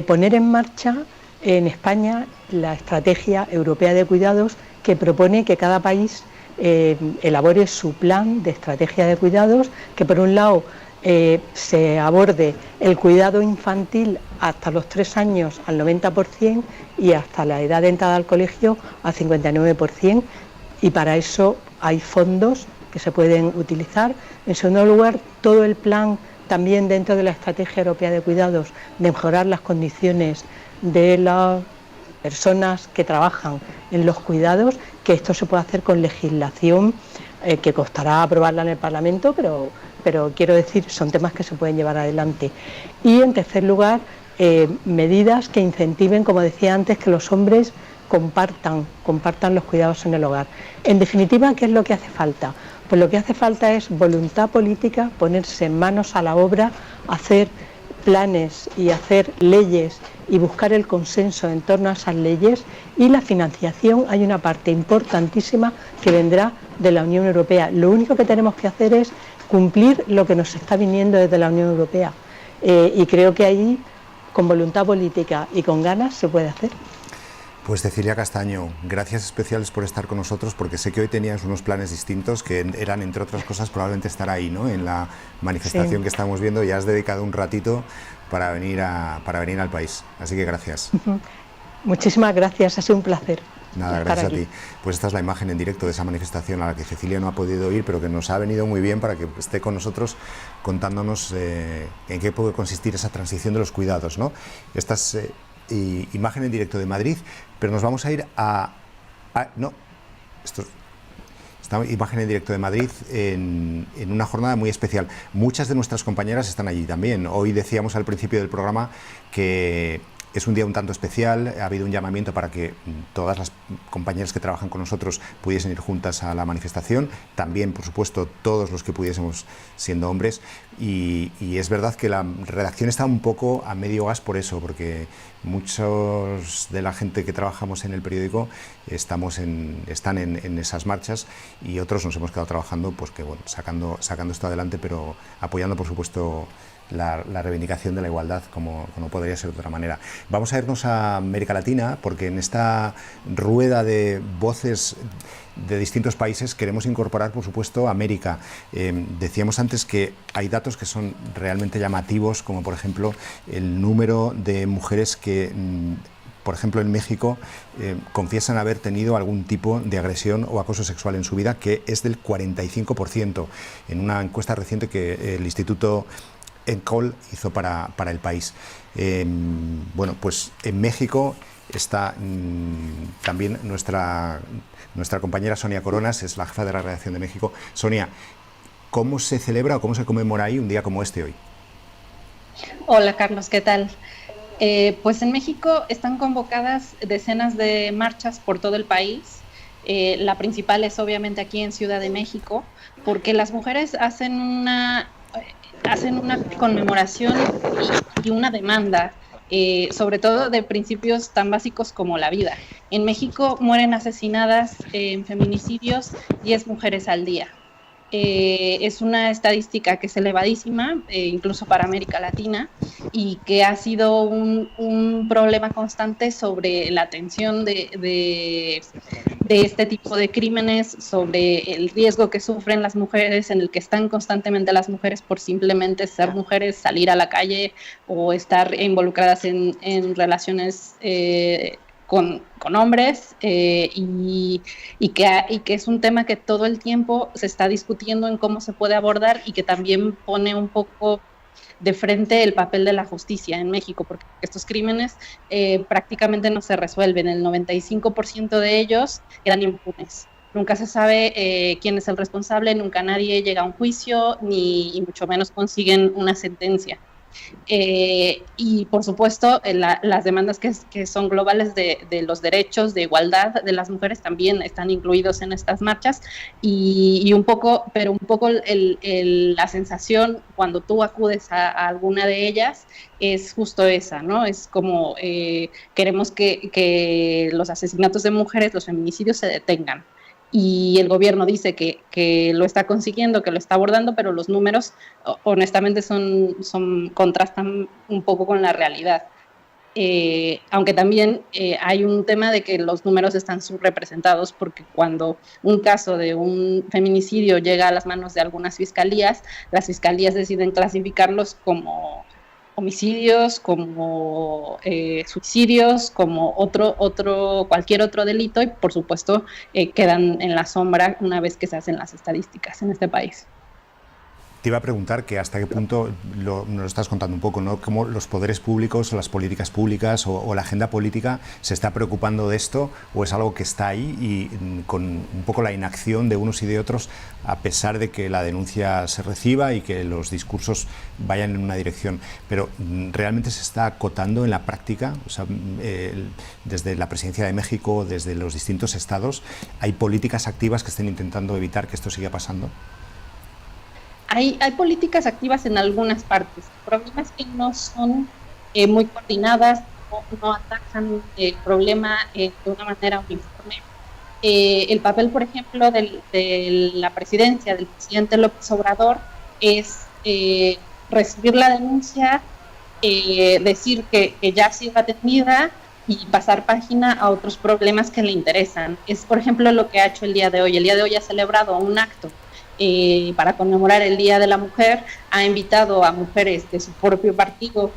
poner en marcha en España la Estrategia Europea de Cuidados, que propone que cada país elabore su plan de estrategia de cuidados, que por un lado se aborde el cuidado infantil hasta los 3 años al 90% y hasta la edad de entrada al colegio al 59%, y para eso hay fondos que se pueden utilizar. En segundo lugar, todo el plan también dentro de la Estrategia Europea de Cuidados de mejorar las condiciones de las personas que trabajan en los cuidados, que esto se puede hacer con legislación que costará aprobarla en el Parlamento, pero quiero decir, son temas que se pueden llevar adelante. Y en tercer lugar, medidas que incentiven, como decía antes, que los hombres compartan los cuidados en el hogar. En definitiva, ¿qué es lo que hace falta? Pues lo que hace falta es voluntad política, ponerse manos a la obra, hacer planes y hacer leyes y buscar el consenso en torno a esas leyes, y la financiación. Hay una parte importantísima que vendrá de la Unión Europea. Lo único que tenemos que hacer es cumplir lo que nos está viniendo desde la Unión Europea, y creo que ahí, con voluntad política y con ganas, se puede hacer. Pues Cecilia Castaño, gracias especiales por estar con nosotros, porque sé que hoy tenías unos planes distintos que eran, entre otras cosas, probablemente estar ahí, ¿no?, en la manifestación Sí. que estamos viendo, y has dedicado un ratito para venir al país. Así que gracias. Muchísimas gracias, ha sido un placer. Nada, estar gracias aquí. a ti. Pues esta es la imagen en directo de esa manifestación a la que Cecilia no ha podido ir, pero que nos ha venido muy bien para que esté con nosotros contándonos en qué puede consistir esa transición de los cuidados, ¿no? Esta es imagen en directo de Madrid, pero nos vamos a ir esta imagen en directo de Madrid en una jornada muy especial. Muchas de nuestras compañeras están allí también. Hoy decíamos al principio del programa que es un día un tanto especial, ha habido un llamamiento para que todas las compañeras que trabajan con nosotros pudiesen ir juntas a la manifestación, también, por supuesto, todos los que pudiésemos, siendo hombres, y es verdad que la redacción está un poco a medio gas por eso, porque muchos de la gente que trabajamos en el periódico están en esas marchas, y otros nos hemos quedado trabajando, pues que bueno, sacando esto adelante, pero apoyando, por supuesto, la reivindicación de la igualdad, como no podría ser de otra manera. Vamos a irnos a América Latina, porque en esta rueda de voces de distintos países queremos incorporar, por supuesto, América. Decíamos antes que hay datos que son realmente llamativos, como por ejemplo el número de mujeres que, por ejemplo, en México, confiesan haber tenido algún tipo de agresión o acoso sexual en su vida, que es del 45%, en una encuesta reciente que el Instituto ENCOL hizo para el país. Bueno, pues en México está también nuestra compañera Sonia Coronas, es la jefa de la redacción de México. Sonia, ¿cómo se celebra o cómo se conmemora ahí un día como este hoy? Hola Carlos, ¿qué tal? Pues en México están convocadas decenas de marchas por todo el país. La principal es obviamente aquí en Ciudad de México, porque las mujeres hacen una conmemoración y una demanda, sobre todo de principios tan básicos como la vida. En México mueren asesinadas en feminicidios 10 mujeres al día. Es una estadística que es elevadísima, incluso para América Latina, y que ha sido un problema constante sobre la atención de este tipo de crímenes, sobre el riesgo que sufren las mujeres, en el que están constantemente las mujeres por simplemente ser mujeres, salir a la calle o estar involucradas en relaciones con hombres, y que es un tema que todo el tiempo se está discutiendo en cómo se puede abordar, y que también pone un poco de frente el papel de la justicia en México, porque estos crímenes prácticamente no se resuelven. El 95% de ellos quedan impunes. Nunca se sabe quién es el responsable, nunca nadie llega a un juicio, ni mucho menos consiguen una sentencia. Y por supuesto las demandas que son globales de los derechos de igualdad de las mujeres también están incluidos en estas marchas, y un poco la sensación cuando tú acudes a alguna de ellas es justo esa, ¿no? Es como queremos que los asesinatos de mujeres, los feminicidios se detengan. Y el gobierno dice que lo está consiguiendo, que lo está abordando, pero los números honestamente contrastan un poco con la realidad. Aunque también hay un tema de que los números están subrepresentados, porque cuando un caso de un feminicidio llega a las manos de algunas fiscalías, las fiscalías deciden clasificarlos como homicidios, como suicidios, como cualquier otro delito, y por supuesto quedan en la sombra una vez que se hacen las estadísticas en este país. Te iba a preguntar que hasta qué punto, nos lo estás contando un poco, ¿no?, cómo los poderes públicos o las políticas públicas o la agenda política se está preocupando de esto, o es algo que está ahí y con un poco la inacción de unos y de otros, a pesar de que la denuncia se reciba y que los discursos vayan en una dirección. Pero ¿realmente se está acotando en la práctica? O sea, desde la Presidencia de México, desde los distintos estados, ¿hay políticas activas que estén intentando evitar que esto siga pasando? Hay políticas activas en algunas partes. El problema es que no son muy coordinadas, no atacan el problema de una manera uniforme. El papel, por ejemplo, de la presidencia, del presidente López Obrador, es recibir la denuncia, decir que ya ha sido atendida, y pasar página a otros problemas que le interesan. Es, por ejemplo, lo que ha hecho el día de hoy. El día de hoy ha celebrado un acto para conmemorar el Día de la Mujer, ha invitado a mujeres de su propio partido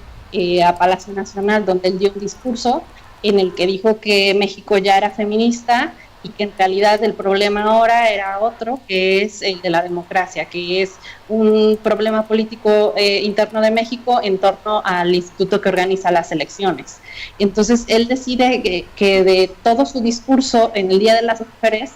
a Palacio Nacional, donde él dio un discurso en el que dijo que México ya era feminista y que en realidad el problema ahora era otro, que es el de la democracia, que es un problema político interno de México en torno al instituto que organiza las elecciones. Entonces él decide que de todo su discurso en el Día de las Mujeres,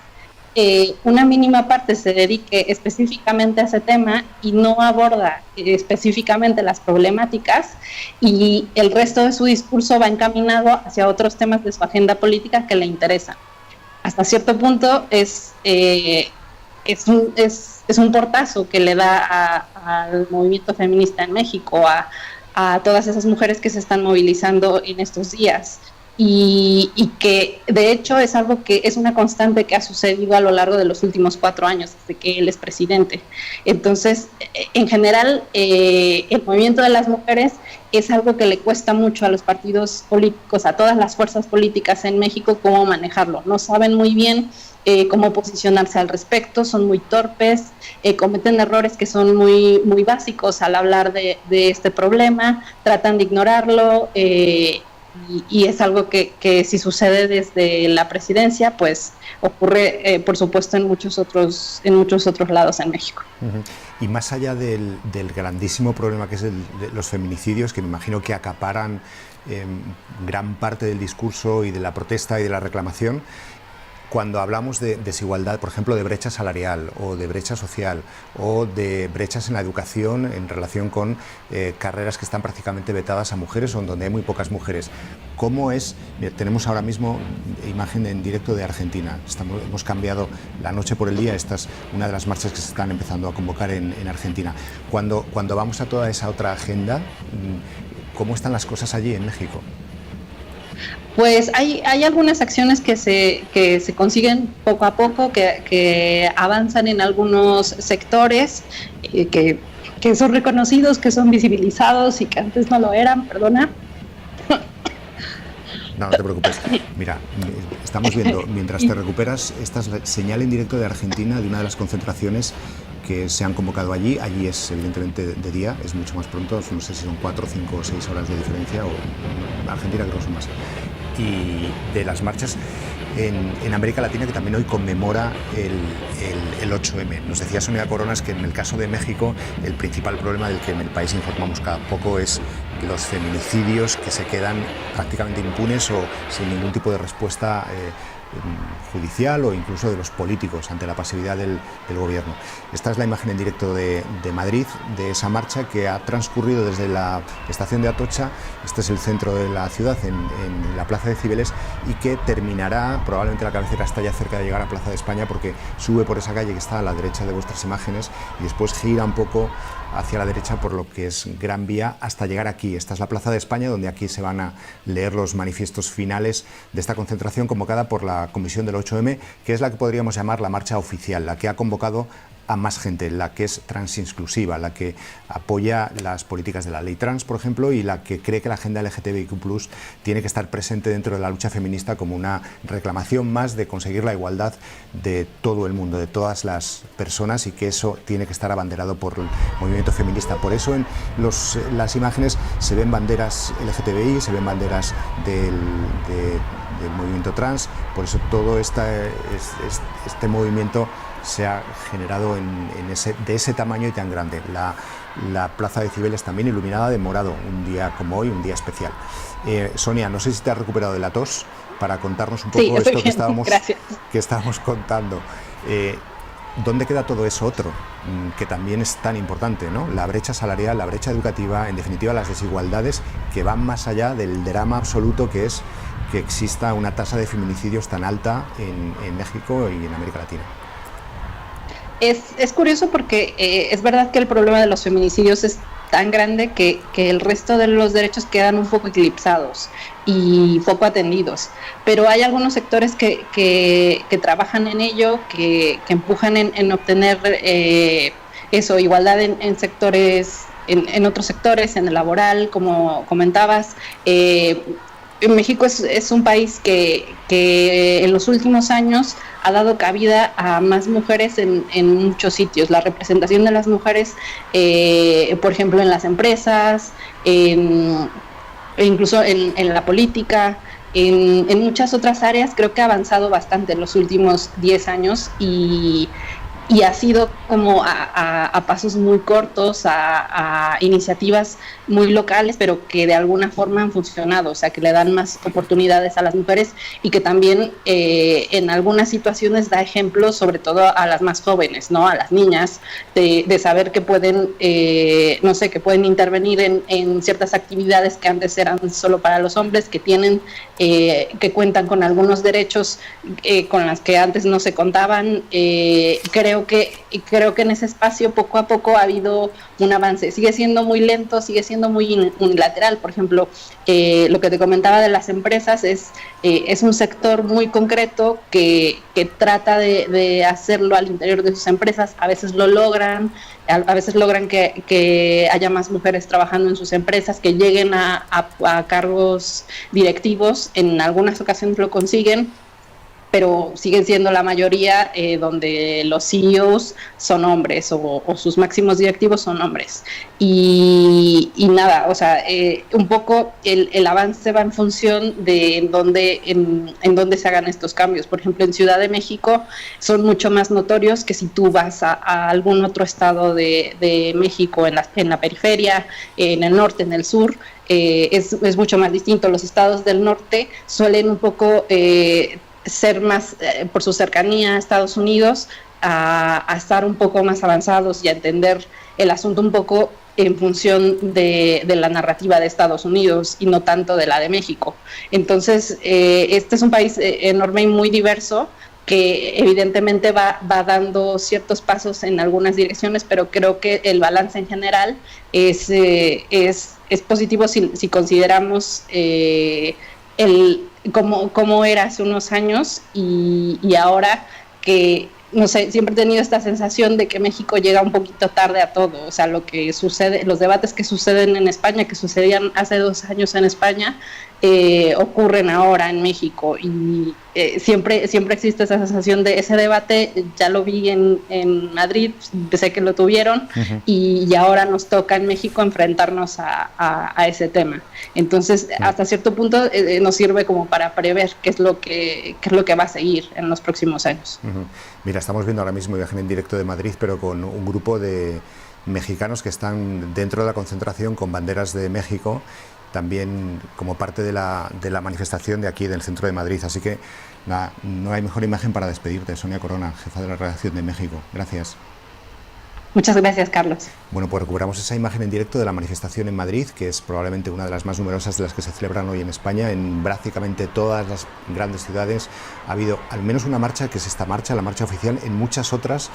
una mínima parte se dedique específicamente a ese tema y no aborda específicamente las problemáticas, y el resto de su discurso va encaminado hacia otros temas de su agenda política que le interesan. Hasta cierto punto es un portazo que le da al movimiento feminista en México, a todas esas mujeres que se están movilizando en estos días. Y que de hecho es algo que es una constante que ha sucedido a lo largo de los últimos 4 años, desde que él es presidente. Entonces, en general, el movimiento de las mujeres es algo que le cuesta mucho a los partidos políticos, a todas las fuerzas políticas en México, cómo manejarlo. No saben muy bien cómo posicionarse al respecto, son muy torpes, cometen errores que son muy, muy básicos al hablar de este problema, tratan de ignorarlo, y es algo que si sucede desde la presidencia, pues ocurre, por supuesto, en muchos otros lados en México. Uh-huh. Y más allá del grandísimo problema que es los feminicidios, que me imagino que acaparan gran parte del discurso y de la protesta y de la reclamación, cuando hablamos de desigualdad, por ejemplo, de brecha salarial o de brecha social o de brechas en la educación en relación con carreras que están prácticamente vetadas a mujeres o en donde hay muy pocas mujeres, ¿cómo es? Tenemos ahora mismo imagen en directo de Argentina. Hemos cambiado la noche por el día. Esta es una de las marchas que se están empezando a convocar en Argentina. Cuando vamos a toda esa otra agenda, ¿cómo están las cosas allí en México? Pues hay algunas acciones que se consiguen poco a poco, que avanzan en algunos sectores, que son reconocidos, que son visibilizados y que antes no lo eran, perdona. No te preocupes. Mira, estamos viendo, mientras te recuperas, esta es la señal en directo de Argentina de una de las concentraciones que se han convocado allí. Allí es evidentemente de día, es mucho más pronto, no sé si son 4, 5 o 6 horas de diferencia, o en Argentina creo que son más. Y de las marchas en América Latina, que también hoy conmemora el 8M. Nos decía Sonia Coronas que en el caso de México el principal problema del que en el país informamos cada poco es los feminicidios que se quedan prácticamente impunes o sin ningún tipo de respuesta judicial o incluso de los políticos ante la pasividad del gobierno. Esta es la imagen en directo de Madrid, de esa marcha que ha transcurrido desde la estación de Atocha. Este es el centro de la ciudad, en la Plaza de Cibeles, y que terminará, probablemente la cabecera está ya cerca de llegar a Plaza de España, porque sube por esa calle que está a la derecha de vuestras imágenes y después gira un poco hacia la derecha por lo que es Gran Vía hasta llegar aquí. Esta es la Plaza de España, donde aquí se van a leer los manifiestos finales de esta concentración convocada por la Comisión del 8M, que es la que podríamos llamar la marcha oficial, la que ha convocado a más gente, la que es transinclusiva, la que apoya las políticas de la ley trans, por ejemplo, y la que cree que la agenda LGTBIQ+ tiene que estar presente dentro de la lucha feminista como una reclamación más de conseguir la igualdad de todo el mundo, de todas las personas, y que eso tiene que estar abanderado por el movimiento feminista. Por eso en las imágenes se ven banderas LGTBI, se ven banderas del movimiento trans. Por eso todo este movimiento se ha generado de ese tamaño y tan grande. La Plaza de Cibeles también iluminada de morado, un día como hoy, un día especial. Sonia, no sé si te has recuperado de la tos para contarnos un poco esto que estábamos contando. ¿Dónde queda todo eso otro, que también es tan importante, ¿no? La brecha salarial, la brecha educativa, en definitiva las desigualdades que van más allá del drama absoluto que es que exista una tasa de feminicidios tan alta en México y en América Latina. Es curioso porque es verdad que el problema de los feminicidios es tan grande que el resto de los derechos quedan un poco eclipsados y poco atendidos, pero hay algunos sectores que trabajan en ello, que empujan en obtener igualdad en sectores, en otros sectores, en el laboral, como comentabas. México es un país que en los últimos años ha dado cabida a más mujeres en muchos sitios. La representación de las mujeres, por ejemplo, en las empresas, incluso en la política, en muchas otras áreas, creo que ha avanzado bastante en los últimos 10 años y ha sido como a pasos muy cortos, a iniciativas muy locales, pero que de alguna forma han funcionado, o sea, que le dan más oportunidades a las mujeres y que también en algunas situaciones da ejemplos, sobre todo a las más jóvenes, ¿no? A las niñas, de saber que pueden, no sé, que pueden intervenir en ciertas actividades que antes eran solo para los hombres, que tienen, que cuentan con algunos derechos con las que antes no se contaban. Creo que en ese espacio poco a poco ha habido un avance. Sigue siendo muy lento, sigue siendo muy unilateral. Por ejemplo, lo que te comentaba de las empresas es un sector muy concreto que trata de hacerlo al interior de sus empresas. A veces lo logran, a veces logran que haya más mujeres trabajando en sus empresas, que lleguen a cargos directivos. En algunas ocasiones lo consiguen, pero siguen siendo la mayoría donde los CEOs son hombres o sus máximos directivos son hombres. Y nada, o sea, un poco el avance va en función de en dónde se hagan estos cambios. Por ejemplo, en Ciudad de México son mucho más notorios que si tú vas a algún otro estado de México, en la periferia, en el norte, en el sur. Es mucho más distinto. Los estados del norte suelen un poco ser más, por su cercanía a Estados Unidos, a estar un poco más avanzados y a entender el asunto un poco en función de la narrativa de Estados Unidos y no tanto de la de México. Entonces, este es un país enorme y muy diverso, que evidentemente va dando ciertos pasos en algunas direcciones, pero creo que el balance en general es positivo si consideramos cómo era hace unos años y ahora, que no sé, siempre he tenido esta sensación de que México llega un poquito tarde a todo. O sea, lo que sucede, los debates que suceden en España, que sucedían hace 2 años en España, ocurren ahora en México, y siempre existe esa sensación de ese debate. Ya lo vi en Madrid, sé que lo tuvieron, y ahora nos toca en México enfrentarnos a ese tema. Entonces, hasta cierto punto nos sirve como para prever qué es lo que va a seguir en los próximos años. Mira, estamos viendo ahora mismo imagen en directo de Madrid, pero con un grupo de mexicanos que están dentro de la concentración con banderas de México, también como parte de la manifestación de aquí del centro de Madrid. Así que nada, no hay mejor imagen para despedirte. Sonia Corona, jefa de la redacción de México. Gracias. Muchas gracias, Carlos. Bueno, pues recuperamos esa imagen en directo de la manifestación en Madrid, que es probablemente una de las más numerosas de las que se celebran hoy en España. En prácticamente todas las grandes ciudades ha habido al menos una marcha, que es esta marcha, la marcha oficial. En muchas otras,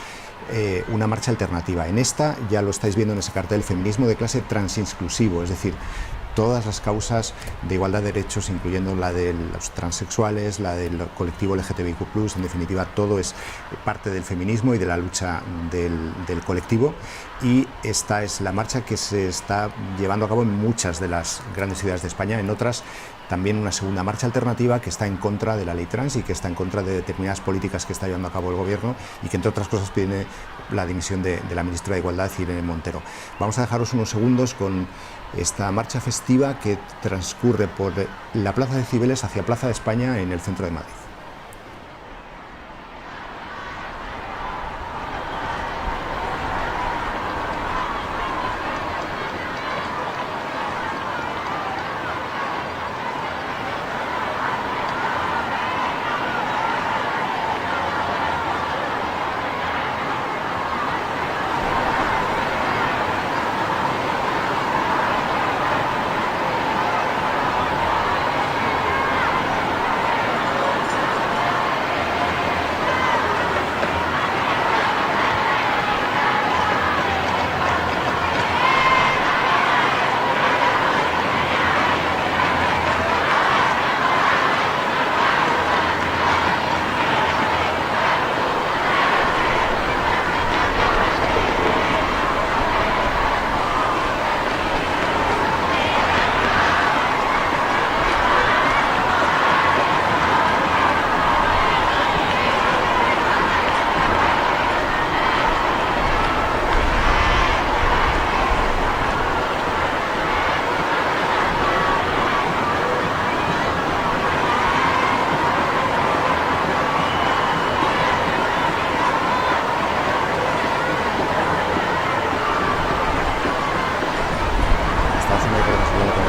una marcha alternativa. En esta, ya lo estáis viendo en ese cartel, feminismo de clase transinclusivo, es decir, todas las causas de igualdad de derechos, incluyendo la de los transexuales, la del colectivo LGTBIQ+, en definitiva, todo es parte del feminismo y de la lucha del colectivo. Y esta es la marcha que se está llevando a cabo en muchas de las grandes ciudades de España. En otras, también una segunda marcha alternativa que está en contra de la ley trans y que está en contra de determinadas políticas que está llevando a cabo el gobierno, y que, entre otras cosas, pide la dimisión de la ministra de Igualdad, Irene Montero. Vamos a dejaros unos segundos con esta marcha festiva que transcurre por la Plaza de Cibeles hacia Plaza de España en el centro de Madrid.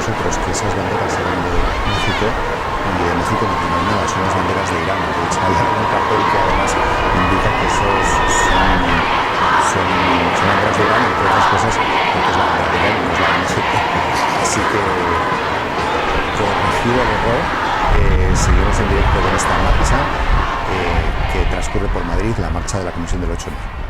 vosotros que esas banderas eran de México, y de México no tienen nada, son las banderas de Irán. De hecho, hay algún cartel que además indica que esos son banderas de Irán, entre otras cosas, porque es la bandera de Irán y no es la de México. Así que, corregido el error, seguimos en directo con esta marcha que transcurre por Madrid, la marcha de la Comisión del 8M.